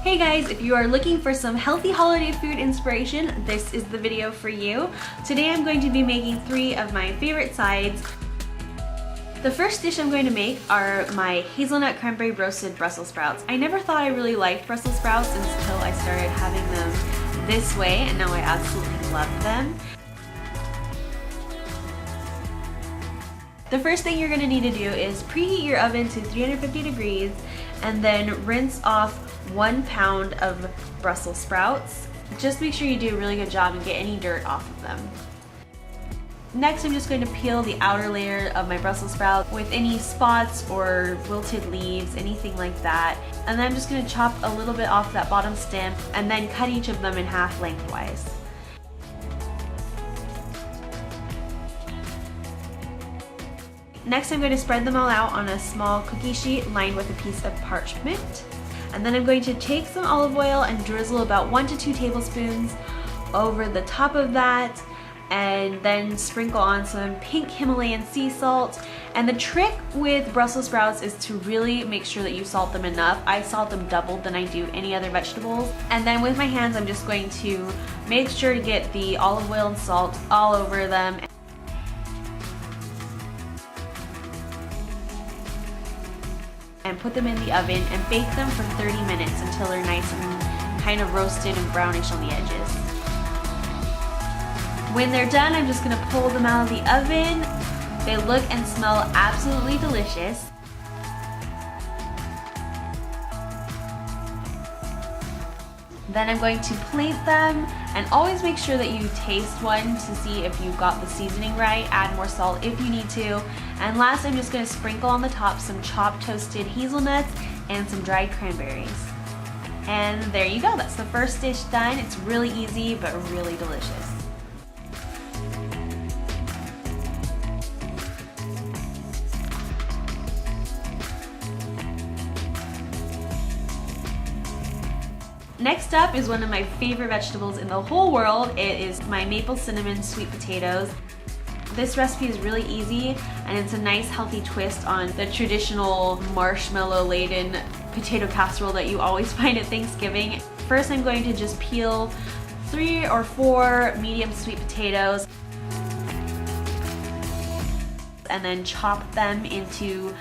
Hey guys, if you are looking for some healthy holiday food inspiration, this is the video for you. Today I'm going to be making 3 of my favorite sides. The first dish I'm going to make are my hazelnut cranberry roasted Brussels sprouts. I never thought I really liked Brussels sprouts until I started having them this way, and now I absolutely love them. The first thing you're going to need to do is preheat your oven to 350 degrees and then rinse off 1 pound of Brussels sprouts. Just make sure you do a really good job and get any dirt off of them. Next, I'm just going to peel the outer layer of my Brussels sprout with any spots or wilted leaves, anything like that. And then I'm just going to chop a little bit off that bottom stem and then cut each of them in half lengthwise. Next, I'm going to spread them all out on a small cookie sheet lined with a piece of parchment. And then I'm going to take some olive oil and drizzle about 1 to 2 tablespoons over the top of that, and then sprinkle on some pink Himalayan sea salt. And the trick with Brussels sprouts is to really make sure that you salt them enough. I salt them double than I do any other vegetables. And then with my hands, I'm just going to make sure to get the olive oil and salt all over them. And put them in the oven and bake them for 30 minutes until they're nice and kind of roasted and brownish on the edges. When they're done, I'm just going to pull them out of the oven. They look and smell absolutely delicious. Then I'm going to plate them, and always make sure that you taste one to see if you got the seasoning right. Add more salt if you need to. And last, I'm just going to sprinkle on the top some chopped toasted hazelnuts and some dried cranberries. And there you go, that's the first dish done. It's really easy but really delicious. Next up is one of my favorite vegetables in the whole world. It is my maple cinnamon sweet potatoes. This recipe is really easy, and it's a nice healthy twist on the traditional marshmallow laden potato casserole that you always find at Thanksgiving. First, I'm going to just peel 3 or 4 medium sweet potatoes and then chop them into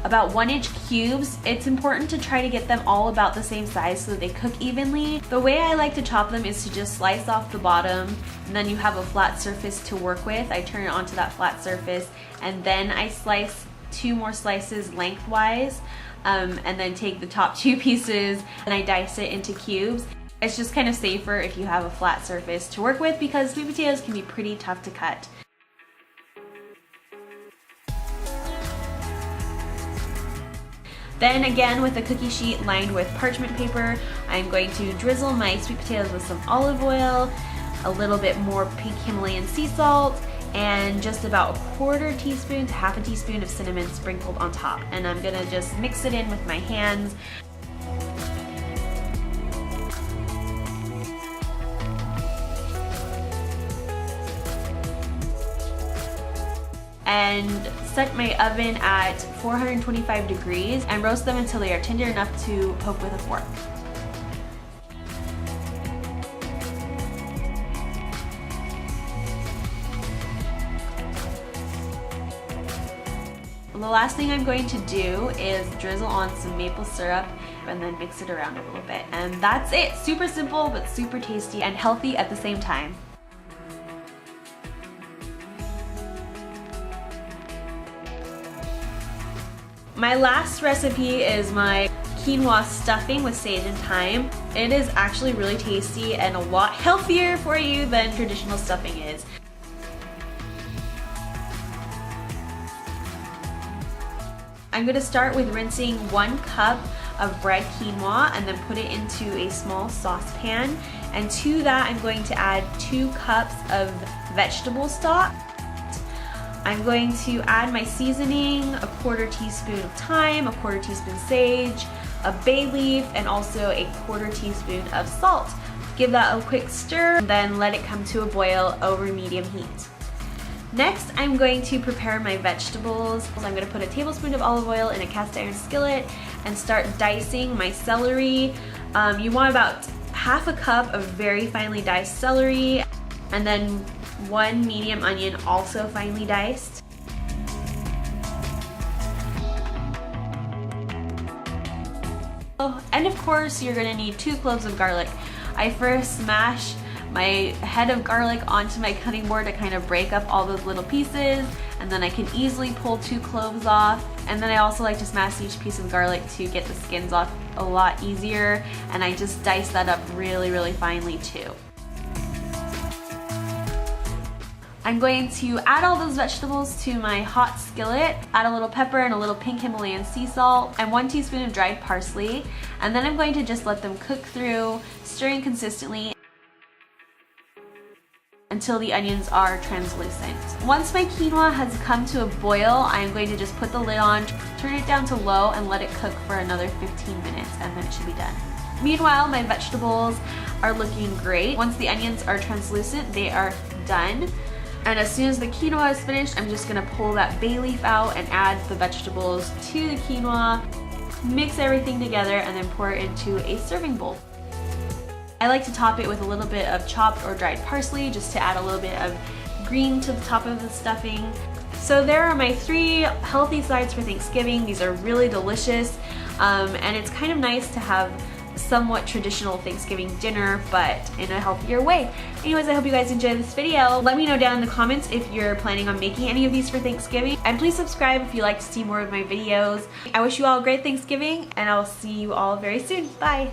about 1-inch cubes. It's important to try to get them all about the same size so that they cook evenly. The way I like to chop them is to just slice off the bottom, and then you have a flat surface to work with. I turn it onto that flat surface, and then I slice 2 more slices lengthwise, and then take the top 2 pieces and I dice it into cubes. It's just kind of safer if you have a flat surface to work with because sweet potatoes can be pretty tough to cut. Then again, with a cookie sheet lined with parchment paper, I'm going to drizzle my sweet potatoes with some olive oil, a little bit more pink Himalayan sea salt, and just about 1/4 teaspoon to 1/2 teaspoon of cinnamon sprinkled on top. And I'm gonna just mix it in with my hands. And set my oven at 425 degrees and roast them until they are tender enough to poke with a fork. The last thing I'm going to do is drizzle on some maple syrup and then mix it around a little bit. And that's it. Super simple but super tasty and healthy at the same time. My last recipe is my quinoa stuffing with sage and thyme. It is actually really tasty and a lot healthier for you than traditional stuffing is. I'm going to start with rinsing 1 cup of red quinoa and then put it into a small saucepan. And to that, I'm going to add 2 cups of vegetable stock. I'm going to add my seasoning, a 1/4 teaspoon of thyme, a 1/4 teaspoon sage, a bay leaf, and also a 1/4 teaspoon of salt. Give that a quick stir, and then let it come to a boil over medium heat. Next, I'm going to prepare my vegetables. I'm going to put a tablespoon of olive oil in a cast iron skillet and start dicing my celery, You want about half a cup of very finely diced celery, and then 1 medium onion, also finely diced. Oh, and of course you're gonna need 2 cloves of garlic. I first smash my head of garlic onto my cutting board to kind of break up all those little pieces, and then I can easily pull 2 cloves off. And then I also like to smash each piece of garlic to get the skins off a lot easier, and I just dice that up really finely too. I'm going to add all those vegetables to my hot skillet, add a little pepper and a little pink Himalayan sea salt and 1 teaspoon of dried parsley, and then I'm going to just let them cook through, stirring consistently until the onions are translucent. Once my quinoa has come to a boil, I am going to just put the lid on, turn it down to low, and let it cook for another 15 minutes, and then it should be done. Meanwhile, my vegetables are looking great. Once the onions are translucent, they are done. And as soon as the quinoa is finished, I'm just gonna pull that bay leaf out and add the vegetables to the quinoa, mix everything together, and then pour it into a serving bowl. I like to top it with a little bit of chopped or dried parsley just to add a little bit of green to the top of the stuffing. So there are my 3 healthy sides for Thanksgiving. These are really delicious, and it's kind of nice to have somewhat traditional Thanksgiving dinner, but in a healthier way. Anyways, I hope you guys enjoyed this video. Let me know down in the comments if you're planning on making any of these for Thanksgiving, and please subscribe if you like to see more of my videos. I wish you all a great Thanksgiving, and I'll see you all very soon. Bye!